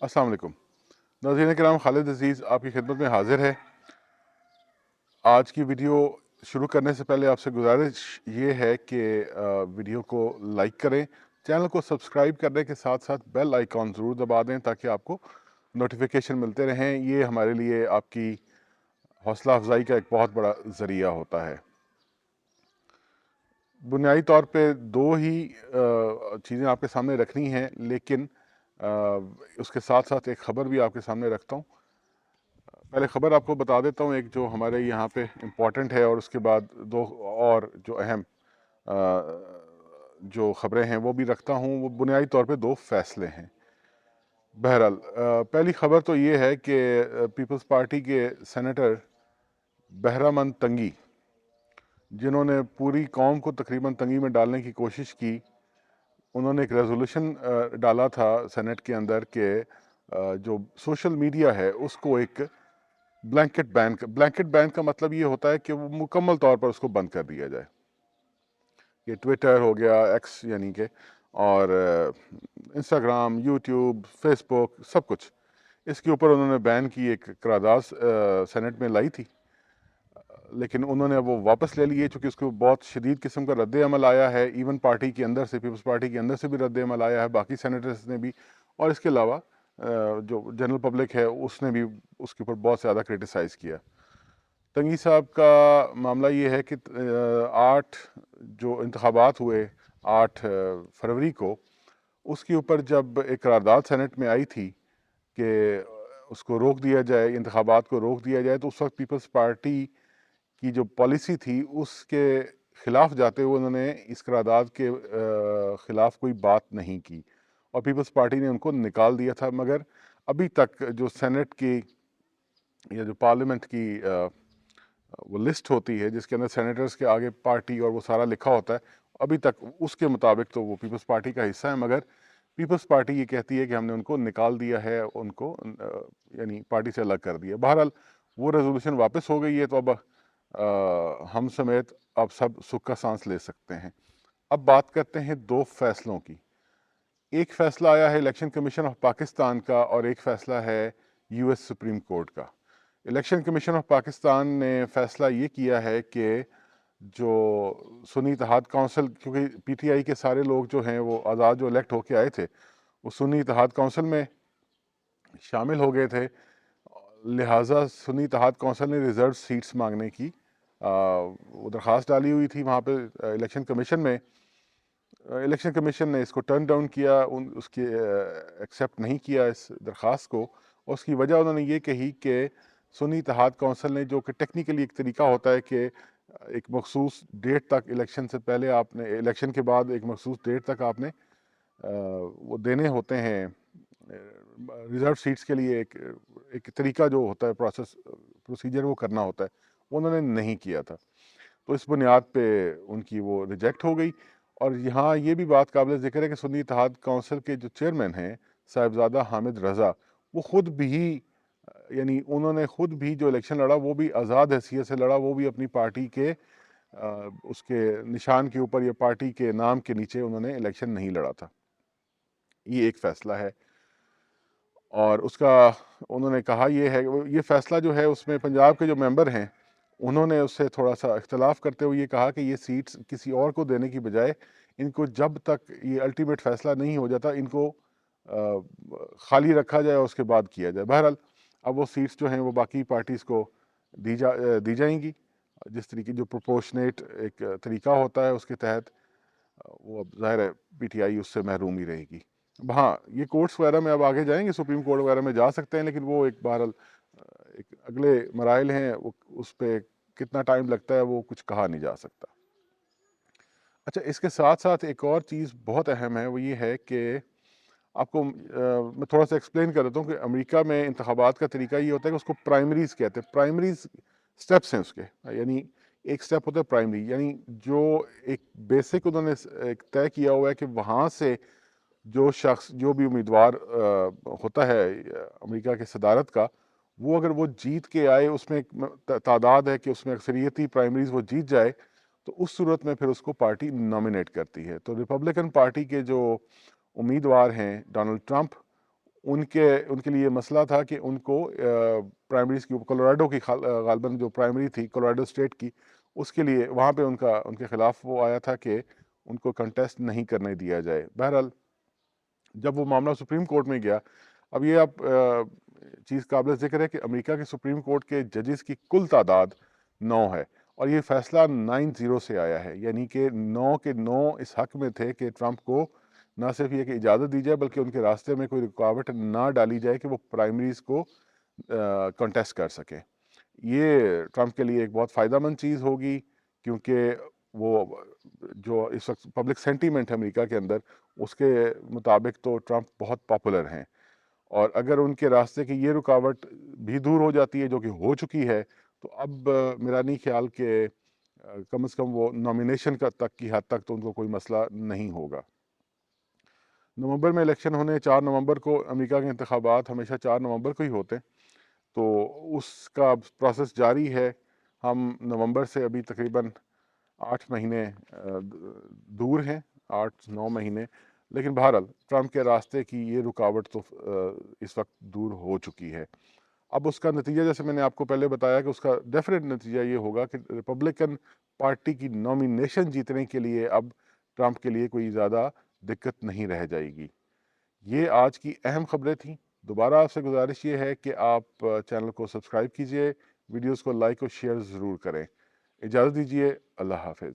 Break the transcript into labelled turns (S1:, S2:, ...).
S1: अस्सलाम वालेकुम नाज़रीन किराम, खालिद अजीज़ आपकी खिदमत में हाजिर है। आज की वीडियो शुरू करने से पहले आपसे गुजारिश ये है कि वीडियो को लाइक करें, चैनल को सब्सक्राइब करने के साथ साथ बेल आइकॉन ज़रूर दबा दें ताकि आपको नोटिफिकेशन मिलते रहें। ये हमारे लिए आपकी हौसला अफजाई का एक बहुत बड़ा ज़रिया होता है। बुनियादी तौर पे दो ही चीज़ें आपके सामने रखनी हैं, लेकिन उसके साथ साथ एक ख़बर भी आपके सामने रखता हूँ। पहले ख़बर आपको बता देता हूँ एक जो हमारे यहाँ पे इम्पॉर्टेंट है, और उसके बाद दो और जो अहम जो ख़बरें हैं वो भी रखता हूँ। वो बुनियादी तौर पे दो फैसले हैं। बहरहाल पहली ख़बर तो ये है कि पीपल्स पार्टी के सेनेटर बहरामन तंगी, जिन्होंने पूरी कौम को तकरीबन तंगी में डालने की कोशिश की, उन्होंने एक रेजोल्यूशन डाला था सेनेट के अंदर कि जो सोशल मीडिया है उसको एक ब्लैंकेट बैन का मतलब ये होता है कि वो मुकम्मल तौर पर उसको बंद कर दिया जाए। ये ट्विटर हो गया, एक्स यानी कि, और इंस्टाग्राम, यूट्यूब, फेसबुक, सब कुछ इसके ऊपर उन्होंने बैन की एक करारदाद सेनेट में लाई थी, लेकिन उन्होंने वो वापस ले लिए चूँकि उसको बहुत शदीद किस्म का रद्द अमल आया है। इवन पार्टी के अंदर से, पीपल्स पार्टी के अंदर से भी रद्द अमल आया है, बाकी सेनेटर्स ने भी, और इसके अलावा जो जनरल पब्लिक है उसने भी उसके ऊपर बहुत ज़्यादा क्रिटिसाइज़ किया। तंगी साहब का मामला ये है कि 8 जो इंतखाबात हुए 8 फरवरी को, उसके ऊपर जब एक करारदाद सेनेट में आई थी कि उसको रोक दिया जाए, इंतखाबात को रोक दिया जाए, तो उस वक्त पीपल्स पार्टी की जो पॉलिसी थी उसके खिलाफ जाते हुए उन्होंने इस करारदाद के खिलाफ कोई बात नहीं की, और पीपल्स पार्टी ने उनको निकाल दिया था। मगर अभी तक जो सेनेट की या जो पार्लियामेंट की वो लिस्ट होती है जिसके अंदर सेनेटर्स के आगे पार्टी और वो सारा लिखा होता है, अभी तक उसके मुताबिक तो वो पीपल्स पार्टी का हिस्सा है, मगर पीपल्स पार्टी ये कहती है कि हमने उनको निकाल दिया है, उनको यानी पार्टी से अलग कर दिया। बहरहाल वो रेजोल्यूशन वापस हो गई है, तो अब हम समेत अब सब सुख का सांस ले सकते हैं। अब बात करते हैं दो फैसलों की। एक फैसला आया है इलेक्शन कमीशन ऑफ पाकिस्तान का, और एक फैसला है यूएस सुप्रीम कोर्ट का। इलेक्शन कमीशन ऑफ पाकिस्तान ने फैसला ये किया है कि जो सुन्नी इत्तेहाद काउंसिल, क्योंकि पीटीआई के सारे लोग जो हैं वो आज़ाद जो इलेक्ट होके आए थे वो सुन्नी इत्तेहाद काउंसिल में शामिल हो गए थे, लिहाजा सुन्नी इत्तेहाद काउंसिल ने रिजर्व सीट्स मांगने की वो दरख्वास्त डाली हुई थी वहाँ पे इलेक्शन कमीशन में। इलेक्शन कमीशन ने इसको टर्न डाउन किया, उसके एक्सेप्ट नहीं किया इस दरख्वास्त को। और उसकी वजह उन्होंने ये कही कि सुन्नी इत्तेहाद काउंसिल ने, जो कि टेक्निकली एक तरीका होता है कि एक मखसूस डेट तक, इलेक्शन से पहले आपने, इलेक्शन के बाद एक मखसूस डेट तक आपने वो देने होते हैं रिजर्व सीट्स के लिए, एक तरीका जो होता है, प्रोसीजर वो करना होता है, वो उन्होंने नहीं किया था। तो इस बुनियाद पे उनकी वो रिजेक्ट हो गई। और यहाँ ये भी बात काबिल ज़िक्र है कि सुन्नी इत्तेहाद काउंसिल के जो चेयरमैन हैं साहिबजादा हामिद रज़ा, वो ख़ुद भी यानी उन्होंने ख़ुद भी जो इलेक्शन लड़ा वो भी आज़ाद हैसियत से लड़ा, वो भी अपनी पार्टी के उसके निशान के ऊपर या पार्टी के नाम के नीचे उन्होंने इलेक्शन नहीं लड़ा था। ये एक फ़ैसला है। और उसका उन्होंने कहा ये है, ये फ़ैसला जो है उसमें पंजाब के जो मेंबर हैं उन्होंने उससे थोड़ा सा इख्तलाफ करते हुए ये कहा कि ये सीट्स किसी और को देने की बजाय इनको जब तक ये अल्टीमेट फ़ैसला नहीं हो जाता इनको खाली रखा जाए और उसके बाद किया जाए। बहरहाल अब वो सीट्स जो हैं वो बाकी पार्टीज़ को दी जाएंगी, जिस तरीके जो प्रोपोर्शनेट एक तरीका होता है उसके तहत। वो अब ज़ाहिर है पीटीआई उससे महरूम ही रहेगी। अब हाँ, ये कोर्ट्स वगैरह में अब आगे जाएंगे, सुप्रीम कोर्ट वगैरह में जा सकते हैं, लेकिन वो एक बहरहाल एक अगले मराइल हैं, वो उस पर कितना टाइम लगता है वो कुछ कहा नहीं जा सकता। अच्छा, इसके साथ साथ एक और चीज़ बहुत अहम है, वो ये है कि आपको मैं थोड़ा सा एक्सप्लेन कर देता हूँ कि अमेरिका में इंतखाबात का तरीका ये होता है कि उसको प्राइमरीज कहते हैं। प्राइमरीज स्टेप्स हैं उसके, यानी एक स्टेप होता है प्राइमरी, यानी जो एक बेसिक उन्होंने एक तय किया हुआ है कि वहाँ से जो शख्स, जो भी उम्मीदवार होता है अमेरिका के सदारत का, वो अगर वो जीत के आए, उसमें एक तादाद है कि उसमें अक्सरियती प्राइमरीज वो जीत जाए, तो उस सूरत में फिर उसको पार्टी नॉमिनेट करती है। तो रिपब्लिकन पार्टी के जो उम्मीदवार हैं डोनाल्ड ट्रंप, ان کے لیے مسئلہ تھا کہ ان کو پرائمریز کی کولوراڈو کی غالباً جو پرائمری تھی کولوراڈو اسٹیٹ کی، اس کے لیے وہاں پہ ان کے خلاف وہ آیا تھا کہ ان کو کنٹیسٹ نہیں کرنے دیا جائے۔ بہرحال جب وہ معاملہ سپریم کورٹ میں گیا، اب یہ اب چیز قابل ذکر ہے کہ امریکہ کے سپریم کورٹ کے ججز کی کل تعداد 9 ہے، اور یہ فیصلہ 9-0 سے آیا ہے، یعنی کہ 9 کے 9 اس حق میں تھے کہ ٹرمپ کو نہ صرف یہ کہ اجازت دی جائے بلکہ ان کے راستے میں کوئی رکاوٹ نہ ڈالی جائے کہ وہ پرائمریز کو کنٹیسٹ کر سکیں۔ یہ ٹرمپ کے لیے ایک بہت فائدہ مند چیز ہوگی، کیونکہ وہ جو اس وقت پبلک سینٹیمنٹ ہے امریکہ کے اندر، اس کے مطابق تو ٹرمپ بہت پاپولر ہیں، اور اگر ان کے راستے کی یہ رکاوٹ بھی دور ہو جاتی ہے جو کہ ہو چکی ہے، تو اب میرا نہیں خیال کہ کم از کم وہ نامینیشن تک کی حد تک تو ان کو کوئی مسئلہ نہیں ہوگا۔ نومبر میں الیکشن ہونے، 4 نومبر کو امریکہ کے انتخابات ہمیشہ 4 نومبر کو ہی ہوتے ہیں، تو اس کا پروسیس جاری ہے۔ ہم نومبر سے ابھی تقریباً 8 مہینے دور ہیں، 8-9 مہینے، لیکن بہرحال ٹرمپ کے راستے کی یہ رکاوٹ تو اس وقت دور ہو چکی ہے۔ اب اس کا نتیجہ، جیسے میں نے آپ کو پہلے بتایا کہ اس کا ڈیفینیٹ نتیجہ یہ ہوگا کہ ریپبلکن پارٹی کی نامینیشن جیتنے کے لیے اب ٹرمپ کے لیے کوئی زیادہ دقت نہیں رہ جائے گی۔ یہ آج کی اہم خبریں تھیں۔ دوبارہ آپ سے گزارش یہ ہے کہ آپ چینل کو سبسکرائب کیجئے، ویڈیوز کو لائک اور شیئر ضرور کریں۔ اجازت دیجیے، اللہ حافظ۔